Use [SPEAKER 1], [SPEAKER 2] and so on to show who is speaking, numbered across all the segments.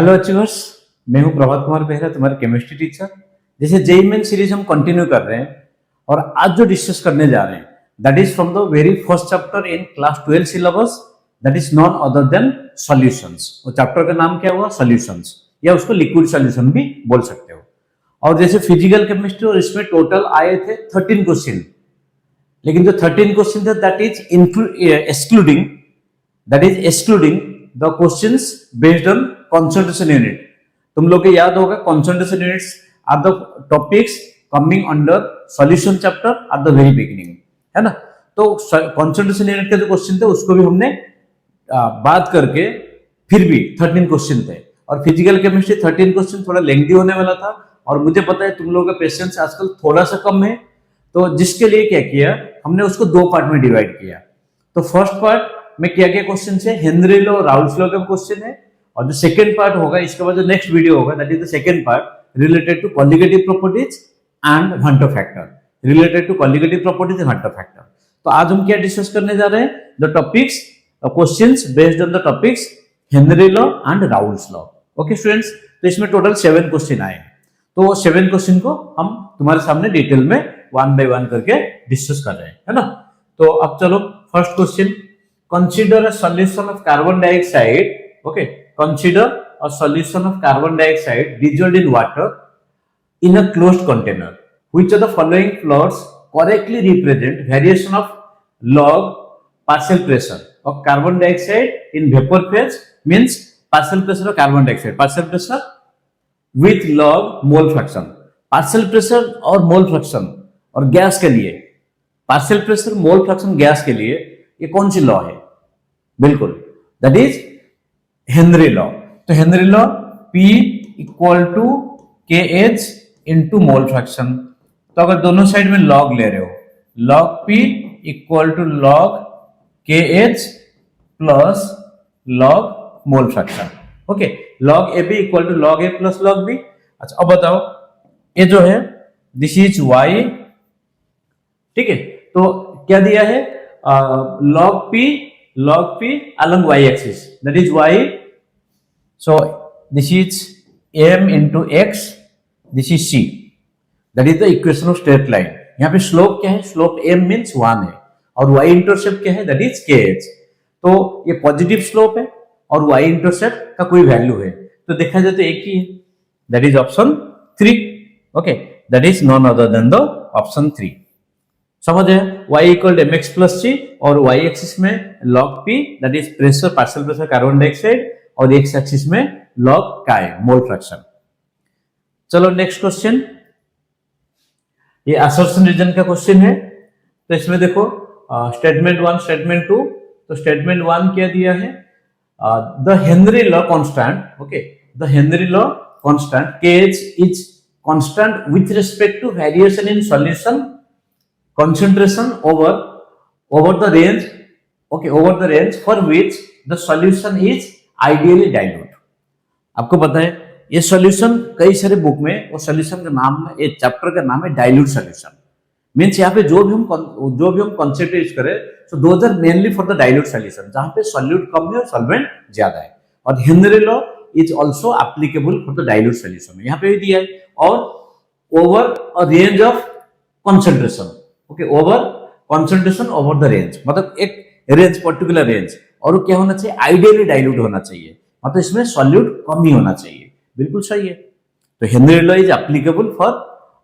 [SPEAKER 1] Hello achievers. मैं हूं प्रभात कुमार बेहरा, तुम्हारे केमिस्ट्री टीचर। जैसे जेई मेन सीरीज हम कंटिन्यू कर रहे हैं और आज जो डिस्कस करने जा रहे हैं that is from the very first chapter in class 12 syllabus, that is none other than solutions. वो चैप्टर का नाम क्या हुआ? सॉल्यूशंस, या उसको लिक्विड सॉल्यूशन भी बोल सकते हो। और जैसे फिजिकल केमिस्ट्री, और इसमें टोटल आए थे 13 क्वेश्चन, लेकिन जो 13 क्वेश्चन थे that is excluding the questions based on concentration unit। तुम लोग के याद होगा concentration units are the topics coming under solution chapter at the very beginning, है ना। तो concentration unit के जो क्वेश्चन थे उसको भी हमने बात करके फिर भी 13 क्वेश्चन थे। और फिजिकल केमिस्ट्री 13 क्वेश्चन थोड़ा लेंथी होने वाला था, और मुझे पता है तुम लोगों का पेशेंस आजकल थोड़ा सा कम है, तो जिसके लिए क्या किया हमने उसको दो पार्ट में डिवाइड किया। तो फर्स्ट पार्ट में क्या क्या क्वेश्चन है, हेनरी लॉ, राउल्स लॉ का क्वेश्चन है, और जो सेकंड पार्ट होगा इसके बाद जो नेक्स्ट वीडियो होगा that is the second part related to colligative properties and van't factor, related to colligative properties and van't factor. तो आज हम क्या डिस्कस करने जा रहे हैं? The topics questions based on the topics Henry law and Raoult's law. Okay students, तो इसमें टोटल 7 क्वेश्चन आए, तो 7 क्वेश्चन को हम तुम्हारे सामने डिटेल में वन बाय वन करके डिस्कस कर रहे हैं, है ना। तो अब चलो first question, consider a solution of carbon dioxide. Okay, consider a solution of carbon dioxide dissolved in water in a closed container. Which of the following plots correctly represent variation of log partial pressure of carbon dioxide in vapor phase? Means partial pressure of carbon dioxide, partial pressure with log mole fraction। partial pressure और mole fraction और gas के लिए, partial pressure mole fraction गैस के लिए ये कौन सी लॉ है? बिल्कुल, दैट इज हेनरी लॉ। तो Henry law P equal to K H into mole fraction. तो अगर दोनों साइड में लॉग ले रहे हो, log P equal to log K H plus log mole fraction. Okay, log A B equal to log A plus log B. अच्छा अब बताओ, ये जो है दिस इज y, ठीक है। तो क्या दिया है? log P along y axis, that is y। So this is m into x, this is c, that is the equation of straight line। यहाँ पे स्लोप क्या है? स्लोप m means 1 है, और y इंटरसेप्ट क्या है? that is kh। तो ये पॉजिटिव स्लोप है और y इंटरसेप्ट का कोई वैल्यू है, तो देखा जाए तो एक ही है, that is option 3। Okay, that is none other than the option 3। समझ है? y equal M X plus C, और y एक्सिस में log p that is pressure, partial pressure carbon dioxide, और x एक्सिस में log काय मोल फ्रैक्शन। चलो next question, ये assertion reason का question है। तो इसमें देखो स्टेटमेंट 1, स्टेटमेंट 2। तो स्टेटमेंट 1 क्या दिया है? The Henry law constant, okay, the Henry law constant kh is constant with respect to variation in solution concentration over the range, okay, over the range for which the solution is ideally dilute। आपको पता है ये solution कई सारे book में, वो solution का नाम है, ये चैप्टर का नाम है डाइल्यूट सॉल्यूशन। मींस यहाँ पे जो भी हम कॉन्सेप्ट यूज करें, so those are mainly for the dilute solution, जहां पे सॉल्यूट कम है और सॉल्वेंट ज्यादा है। और Henry law is also applicable for the dilute solution, यहाँ पे भी दिया है। और over a range of concentration, okay, over concentration over the range, मतलब एक रेंज, पर्टिकुलर रेंज, और वो क्या होना चाहिए? आइडियली डाइल्यूट होना चाहिए, मतलब इसमें सॉल्यूट कम ही होना चाहिए। बिल्कुल सही है। तो Henry law is applicable for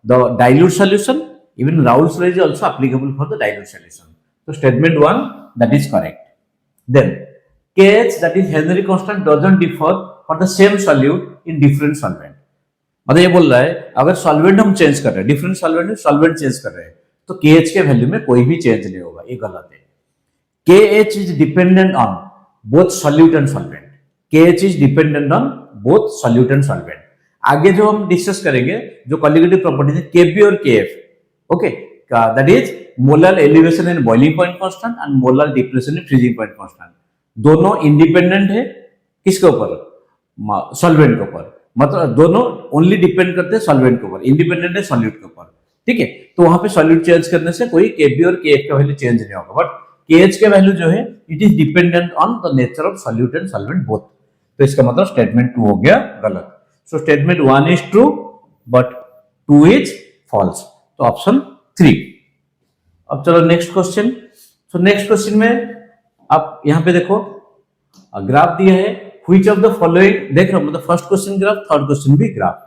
[SPEAKER 1] the dilute solution, even Raoult's law is also applicable for the dilute solution. तो statement 1 that is correct. Then kh that is Henry constant doesn't differ for the same solute in different solvent. मतलब ये बोल रहा है अगर solvent हम change कर रहे हैं, डिफरेंट सॉल्वेंट में सॉल्वेंट चेंज कर रहे हैं, तो kh के वैल्यू में कोई भी चेंज नहीं होगा, ये गलत है। kh is dependent on both solute and solvent, kh is dependent on both solute and solvent. आगे जो हम डिस्कस करेंगे जो कॉलिगेटिव प्रॉपर्टीज है kb और kf, okay, that is molar elevation in boiling point constant and molar depression in freezing point constant, दोनों independent है किसके ऊपर? सॉल्वेंट के ऊपर, मतलब दोनों ओनली डिपेंड करते हैं सॉल्वेंट के ऊपर, इंडिपेंडेंट है सॉल्यूट के ऊपर, ठीक है। तो वहां पे सॉल्यूट चेंज करने से कोई kb और kf का वैल्यू चेंज नहीं होगा, बट kh के वैल्यू जो है it is dependent on the nature of solute and solvent both. तो इसका मतलब स्टेटमेंट 2 हो गया गलत। So statement 1 is true but 2 is false, तो ऑप्शन 3। अब चलो next question. So next question में आप यहां पे देखो ग्राफ दिया है, व्हिच ऑफ द फॉलोइंग, देख रहे हो मतलब first question graph, third question भी graph,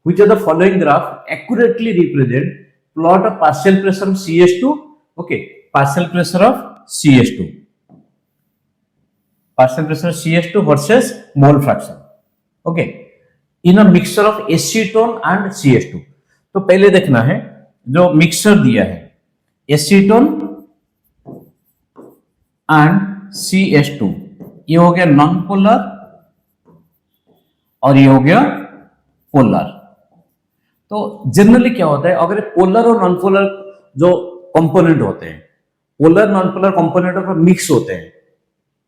[SPEAKER 1] which of the following graph accurately represent plot of partial pressure of CH2, okay, partial pressure of CH2, partial pressure CH2 versus mole fraction, okay, in a mixture of acetone and CH2। तो पहले देखना है जो mixture दिया है acetone and CH2, ये हो गया नॉन पोलर और ये हो गया पोलर। तो जनरली क्या होता है, अगर पोलर और नॉन पोलर जो कंपोनेंट होते हैं, पोलर नॉन पोलर कंपोनेंट अगर मिक्स होते हैं,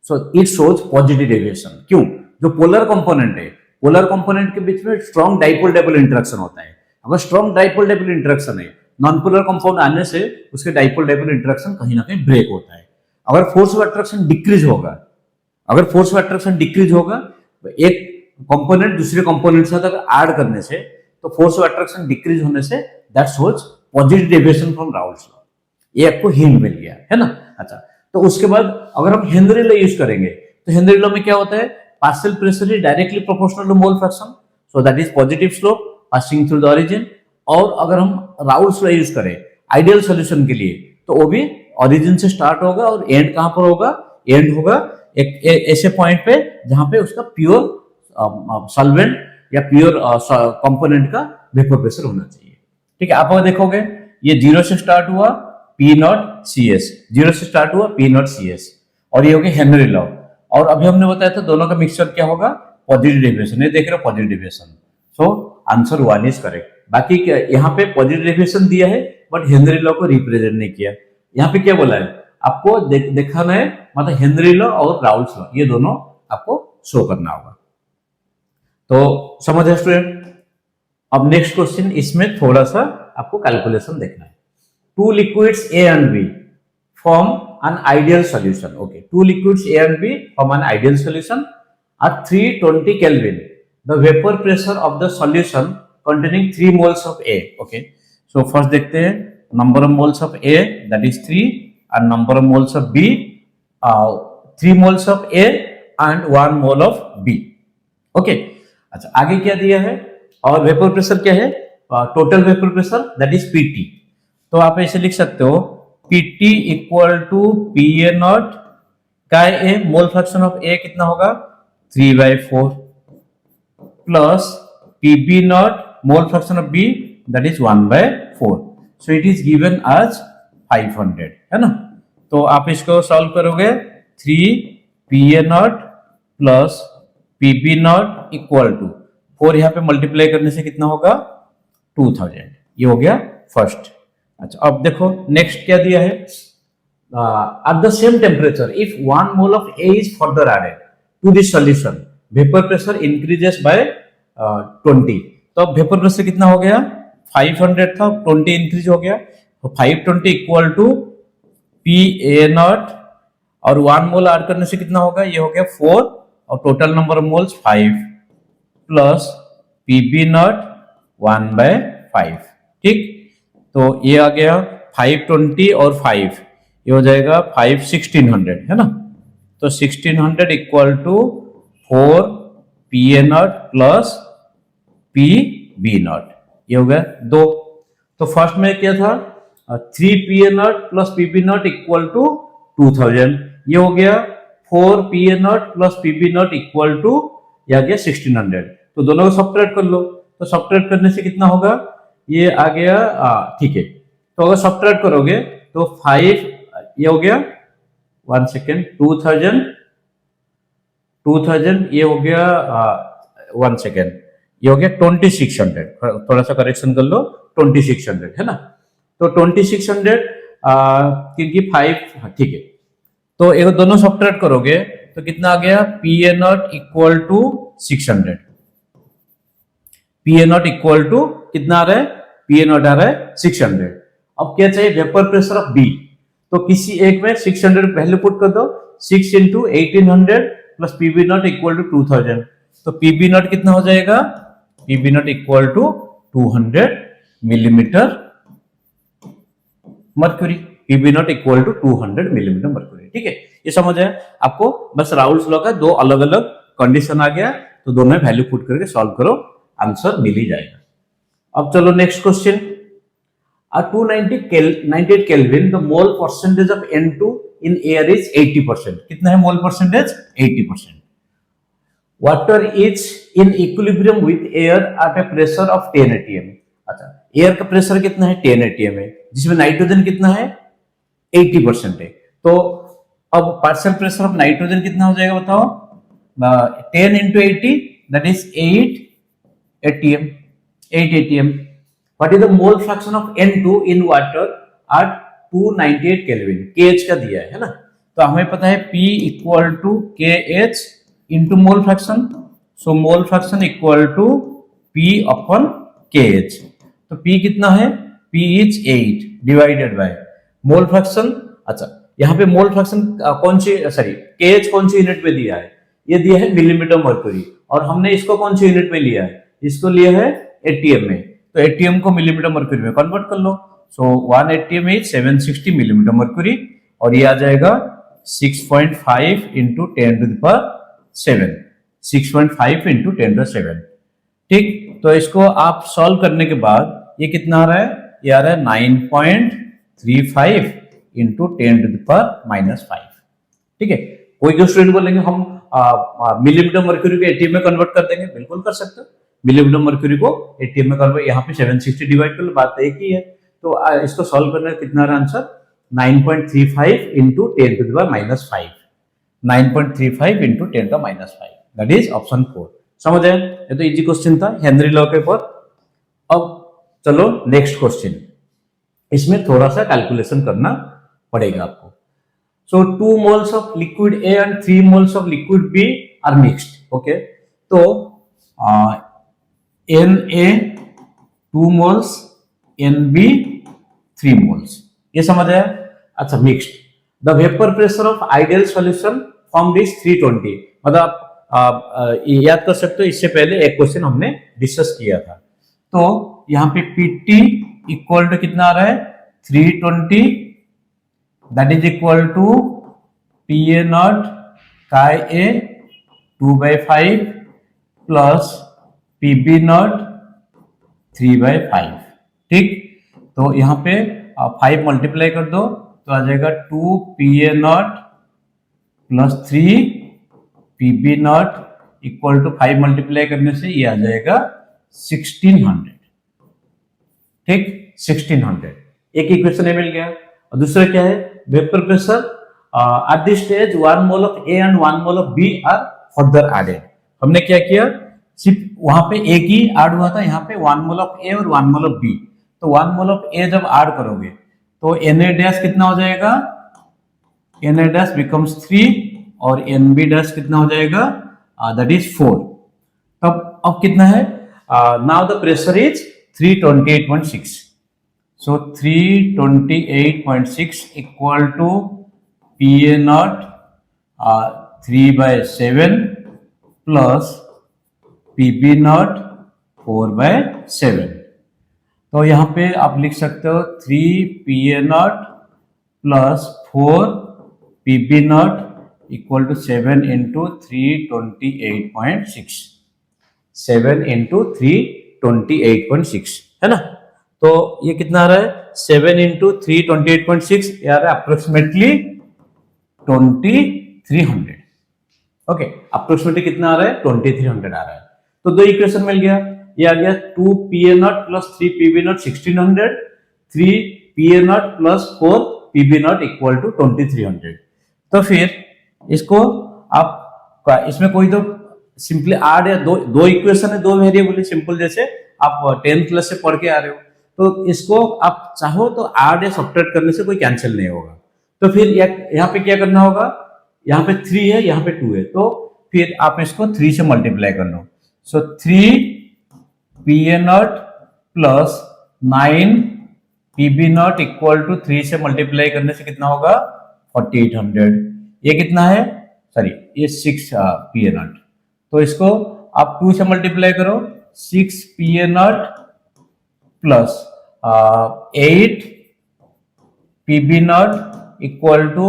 [SPEAKER 1] so it shows positive deviation. क्यों? जो पोलर कंपोनेंट है, पोलर कंपोनेंट के बीच में स्ट्रॉन्ग डाइपोल डाइपोल इंटरेक्शन होता है। अगर स्ट्रॉन्ग डाइपोल डाइपोल इंटरेक्शन है, नॉन पोलर कंपाउंड आने से उसके डाइपोल डाइपोल इंटरेक्शन कहीं ना कहीं ब्रेक होता है। अगर फोर्स ऑफ अट्रैक्शन डिक्रीज होगा, अगर फोर्स ऑफ अट्रैक्शन डिक्रीज होगा, एक कंपोनेंट दूसरे कंपोनेंट के साथ अगर ऐड करने से, तो फोर्स ऑफ अट्रैक्शन डिक्रीज होने say that shows positive deviation from Raoult's law. ये आपको हिंट मिल गया है ना। अच्छा, तो उसके बाद अगर हम हेनरी लॉ यूज करेंगे, तो हेनरी लॉ में क्या होता है, partial pressure is directly proportional to mole fraction, so that is positive slope passing through the origin. और अगर हम राउल्स लॉ यूज करें आइडियल सॉल्यूशन के लिए, तो वो भी ओरिजिन से स्टार्ट होगा और एंड कहां पर होगा, एंड होगा एक ऐसे पॉइंट पे जहां पे उसका प्योर सॉल्वेंट या प्योर कंपोनेंट का वेपर प्रेशर होना चाहिए। ठीक है, आप अगर देखोगे ये 0 से स्टार्ट हुआ P0CS, 0 से स्टार्ट हुआ P0CS, और ये हो गया हेनरी लॉ। और अभी हमने बताया था दोनों का मिक्सचर क्या होगा, पॉजिटिव डेविएशन। ये देख रहे हो positive deviation, so answer 1 is correct. बाकी क्या यहाँ पे पॉजिटिव डेविएशन दिया है बट हेनरी लॉ को रिप्रेजेंट नहीं किया। यहाँ पे क्या बोला है आपको दिखाना है, मतलब हेनरी लॉ और राउल्स लॉ ये दोनों आपको शो करना होगा। तो समझ है स्टूडेंट। अब नेक्स्ट क्वेश्चन, इसमें थोड़ा सा आपको कैलकुलेशन देखना है। Two liquids A and B form an ideal solution. Okay, two liquids A and B form an ideal solution at 320 Kelvin. The vapor pressure of the solution containing 3 moles of A. Okay, so first देखते हैं number of moles of A, that is 3, and number of moles of B, 3 moles of A and 1 mole of B. Okay, अच्छा आगे क्या दिया है, और vapour pressure क्या है, total vapour pressure that is PT। तो आप ऐसे लिख सकते हो PT इक्वल टू PA0 का A, mole fraction of A कितना होगा 3/4 plus PB0 mole fraction of B that is 1/4। So it is given as 500, है ना। तो आप इसको सॉल्व करोगे 3PA0 plus PB0 equal to 4, यहां पे मल्टीप्लाई करने से कितना होगा 2000। ये हो गया फर्स्ट। अच्छा, अब देखो नेक्स्ट क्या दिया है, at the same temperature if 1 mole of A is further added to this solution vapour pressure increases by 20। तो अब वेपर प्रेशर कितना हो गया 500 था, 20 इंक्रीज हो गया, तो 520 इक्वल टू PA0 और 1 मोल ऐड करने से कितना होगा, ये हो गया 4 और total number of moles 5 plus PB0 1/5। ठीक, तो ये आ गया 520 और 5, ये हो जाएगा 1600, है ना। तो 1600 equal to 4 PA0 plus PB0, ये हो गया 2। तो फर्स्ट में क्या था 3 PA0 plus PB0 equal to 2000, ये हो गया 4 PA0 plus PB0 equal to ये आ गया 1600। तो दोनों को सब्ट्रैक्ट कर लो, तो सब्ट्रैक्ट करने से कितना होगा, ये आ गया, ठीक है। तो अगर सब्ट्रैक्ट करोगे तो 5, ये हो गया 1 सेकेंड 2000 ये हो गया 1 सेकेंड, ये हो गया 2600, थोड़ा सा करेक्शन कर लो 2600, है ना। तो 2600 क्योंकि 5, ठीक है। तो ये दोनों सब्ट्रैक्ट करोगे तो कितना आ गया PA0 equal to 600, PA0 equal to कितना आ रहा है, PA0 आ रहा है 600। अब क्या चाहिए, वेपर प्रेशर ऑफ B। तो किसी एक में 600 पहले पुट कर दो, 6 × 1800 plus PB naught equal to 2000, तो पीबी नॉट कितना हो जाएगा, PB naught equal to 200 millimetre mercury, PB naught equal to 200 millimetre mercury. ठीक है, ये समझ आया आपको। बस राउल्स लॉ का दो अलग अलग कंडीशन आ गया, तो दोनों में वैल्यू पुट करके सॉल्व करो, आंसर मिल ही जाएगा। अब चलो next question. 298 kelvin the mole percentage of N2 in air is 80%। कितना है mole percentage, 80%। Water is in equilibrium with air at a pressure of 10 atm। अच्छा, एयर का प्रेशर कितना है, 10 atm है, जिसमें नाइट्रोजन कितना है, 80% है। तो अब पार्शियल प्रेशर ऑफ नाइट्रोजन कितना हो जाएगा बताओ, 10 into 80 that is 8 atm, 8 atm। What is the mole fraction of N2 in water at 298 Kelvin? KH का दिया है ना, तो हमें पता है P equal to KH into mole fraction, so mole fraction equal to P upon KH। तो P कितना है, P is 8 divided by mole fraction. अच्छा, यहाँ पे मोल फ्रैक्शन कौन सी, सॉरी KH कौन सी यूनिट में दिया है, ये दिया है मिलीमीटर मर्क्यूरी, और हमने इसको कौन सी यूनिट में लिया है, इसको लिया है एटीएम में, तो एटीएम को मिलीमीटर मर्क्यूरी में कन्वर्ट कर लो। So 1 ATM is 760 millimetre mercury, और ये आ जाएगा 6.5 into 10 to the power 7, 6.5 into 10 to 7। ठीक, तो इसको आप सॉल्व करने के बाद ये कितना आ रहा है, ये आ रहा है 9.35 इंटू 10 टू द पावर -5। ठीक है, कोई स्टूडेंट बोलेंगे हम मिलीमीटर मर्क्यूरी को एटीएम में कन्वर्ट कर देंगे, बिल्कुल कर सकते हो, मिलीमीटर मर्क्यूरी को एटीएम में कन्वर्ट, यहाँ पे 760 डिवाइड कर लो, बात एक ही है। तो इसको सॉल्व करने का कितना रहा answer, 9.35 into 10 to the power -5, 9.35 into 10 to -5, that is option 4। समझ आए, ये तो इजी क्वेश्चन था हेनरी लॉ के ऊपर। अब चलो नेक्स्ट क्वेश्चन, इसमें थोड़ा सा कैलकुलेशन करना पड़ेगा आपको। So 2 moles of liquid A and 3 moles of liquid B are mixed. Okay, तो Na 2 moles, Nb 3 moles, ये समझ आया। अच्छा, mixed, the vapour pressure of ideal solution form is 320। मतलब आप याद कर सकते हो, इससे पहले एक क्वेश्चन हमने डिस्कस किया था। तो यहाँ पे Pt इक्वल टू कितना आ रहा है, 320, that is equal to Pa naught chi A 2/5 plus Pb naught 3/5। ठीक, तो यहाँ पे 5 मल्टीप्लाई कर दो तो आ जाएगा 2 Pa naught plus 3 Pb naught equal to 5 multiply करने से ये आ जाएगा 1600। ठीक, 1600, एक इक्वेशन ये मिल गया। और दूसरा क्या है, vapour pressure at this stage 1 mole of A and 1 mole of B are further added. हमने क्या किया, सिर्फ वहां पे एक ही ऐड हुआ था, यहाँ पे 1 मोल ऑफ A और 1 मोल ऑफ B। तो 1 मोल ऑफ A जब ऐड करोगे तो Na डैश कितना हो जाएगा, Na डैश बिकम्स 3 और Nb डैश कितना हो जाएगा, दैट इज 4। तब अब कितना है, now the pressure is 328.6। So 328.6 equal to Pa naught 3/7 plus Pb naught 4/7। तो यहाँ पे आप लिख सकते हो 3 Pa naught plus 4 Pb naught equal to 7 into 328.6, 7 into 328.6 है ना। तो ये कितना आ रहा है, 7 इंटू 328.6, ये आ रहा है अप्रोक्सीमेटली 2300। ओके, अप्रोक्सीमेटली कितना आ रहा है, 2300 आ रहा है। तो दो इक्वेशन मिल गया, ये आ गया 2 Pa naught plus 3 Pb naught 1600, 3 Pa naught plus 4 Pb naught equal to 2300। तो फिर इसको आप, इसमें कोई तो सिंपली ऐड या दो इक्वेशन है, दो वेरिएबल है, सिंपल जैसे आप 10th क्लास से पढ़ के आ रहे हो, तो इसको आप चाहो तो ऐड या सब्ट्रैक्ट करने से कोई कैंसिल नहीं होगा। तो फिर यहाँ पे क्या करना होगा, यहाँ पे 3 है, यहाँ पे 2 है, तो फिर आप इसको 3 से मल्टीप्लाई कर लो। So 3 Pa naught plus 9 Pb naught equal to 3 से मल्टीप्लाई करने से कितना होगा, 4800। ये कितना है, सॉरी ये 6 पी ए नॉट, तो इसको आप 2 से मल्टीप्लाई करो, 6 P A naught plus 8 P B naught equal to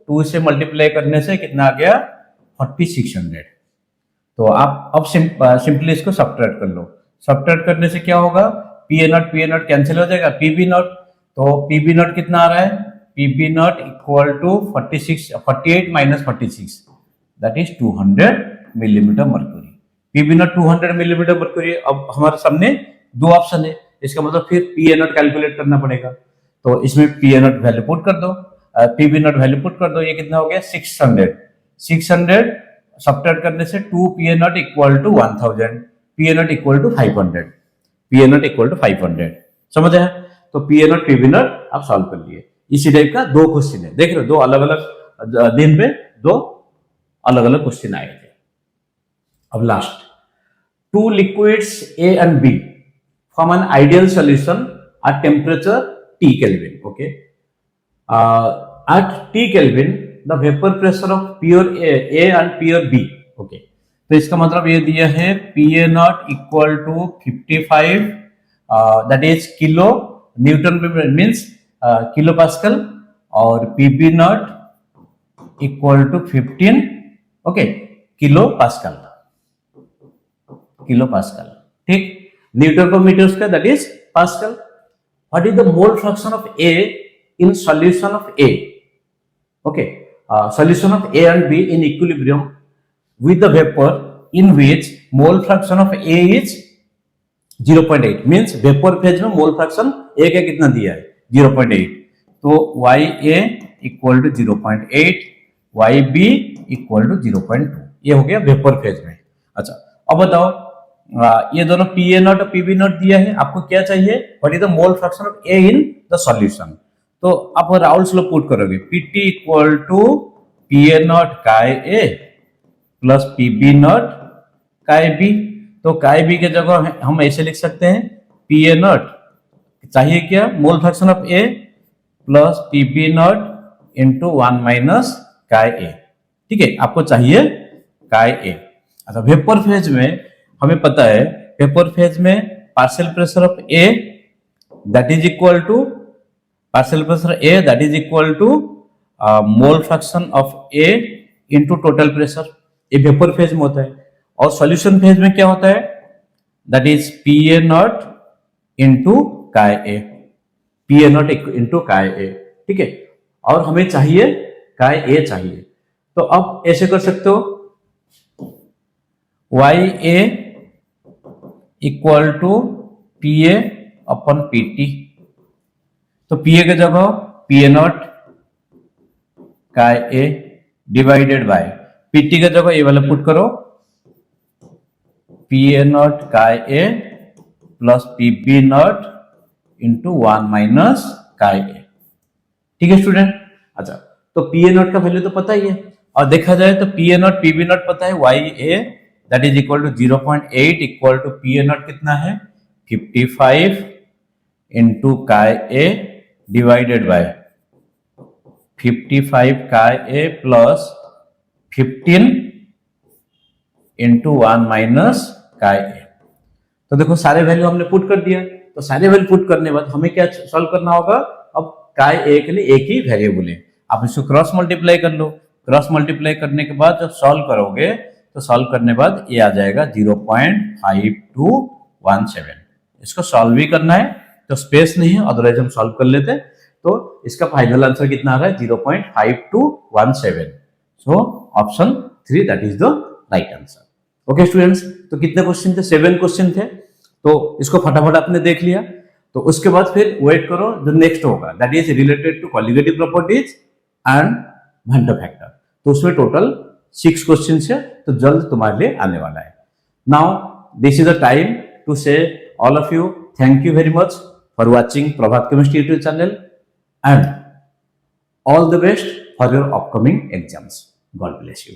[SPEAKER 1] 2 से मल्टीप्लाई करने से कितना आ गया 4600। तो आप अब सिंपली इसको सब्ट्रैक्ट कर लो। सब्ट्रैक्ट करने से क्या होगा, पी ए नॉट कैंसिल हो जाएगा, पी बी नॉट, तो पी बी नॉट कितना आ रहा है, P B naught equal to 48 minus 46 that is 200 millimetre mercury. P B naught 200 millimetre mercury. अब हमारे सामने दो ऑप्शन है, इसका मतलब फिर पी ए नॉट कैलकुलेट करना पड़ेगा। तो इसमें P A naught value put कर दो, P B naught value put कर दो, ये कितना हो गया 600 सब्ट्रैक्ट करने से 2 P A naught equal to 1000, P A naught equal to 500, P A naught equal to 500। समझ आया? तो P A naught P B naught आप सॉल्व कर लिए। इसी टाइप का दो क्वेश्चन है, देख रहे हो, दो अलग अलग दिन में दो अलग अलग क्वेश्चन आए थे। अब last, 2 liquids A and B form an ideal solution at temperature T Kelvin. Okay, at T Kelvin the vapor pressure of pure A and pure B. Okay, तो इसका मतलब ये दिया है P A naught equal to 55 that is kilo newton means kilo pascal, और P B naught equal to 15 okay kilo pascal, kilo pascal. ठीक, newton पर metre का that is pascal. What is the mole fraction of A in solution of A? Okay, solution of A and B in equilibrium with the vapor in which mole fraction of A is 0.8 means vapor phase में mole fraction A का कितना दिया है 0.8, तो YA equal to 0.8, YB equal to 0.2, ये हो गया vapor phase में। अच्छा, अब बताओ ये दोनों PA नॉट और PB नॉट दिया है, आपको क्या चाहिए, what is the mole fraction of A in the solution? तो आप राउल्स लॉ पुट करोगे, Pt equal to P A naught chi A plus P B naught chi B. तो काय बी के जगह हम ऐसे लिख सकते हैं, पी ए नॉट चाहिए क्या, mole fraction of A plus P B naught into 1 minus chi A. ठीक है, आपको चाहिए काय ए। अच्छा, वेपर फेज में हमें पता है, वेपर फेज में partial pressure of A that is equal to partial pressure A that is equal to mole fraction of A into total pressure, ये वेपर फेज में होता है। और सॉल्यूशन फेज में क्या होता है, that is PA not into काय A, PA नॉट into काय A। ठीक है, और हमें चाहिए काय A चाहिए, तो अब ऐसे कर सकते हो, YA equal to PA upon PT। तो पीए के जगह P A naught chi A divided by PT के जगह ये वाला पुट करो, P A naught chi A plus P B naught into 1 minus chi A. ठीक है स्टूडेंट? अच्छा, तो पी ए नॉट का वैल्यू तो पता ही है, और देखा जाए तो P A naught P B naught पता है, Y A that is equal to 0.8 equal to P A naught कितना है 55 इंटू काय ए डिवाइडेड बाय 55 काय A plus 15 into 1 minus chi ए। तो देखो सारे वैल्यू हमने पुट कर दिया, तो सारे वैल्यू पुट करने के बाद हमें क्या सॉल्व करना होगा, अब काय ए के लिए एक ही वेरिएबल है, आप इसको क्रॉस मल्टीप्लाई कर लो। क्रॉस मल्टीप्लाई करने के बाद जब सॉल्व करोगे तो सॉल्व करने के बाद ये आ जाएगा 0.5217। इसको सॉल्व भी करना है तो स्पेस नहीं है, अदरवाइज हम सॉल्व कर लेते। तो इसका फाइनल आंसर कितना आ रहा है 0.5217। So option 3 that is the right answer. Okay students, तो कितने क्वेश्चन थे, 7 क्वेश्चन थे, तो इसको फटाफट आपने देख लिया। तो उसके बाद फिर वेट करो जो नेक्स्ट होगा, that is related to colligative properties and van der factor. तो उसमें टोटल 6 क्वेश्चन है, तो जल्द तुम्हारे लिए आने वाला है। Now this is the time to say all of you thank you very much for watching Prabhat chemistry YouTube channel and all the best for your upcoming exams. God bless you.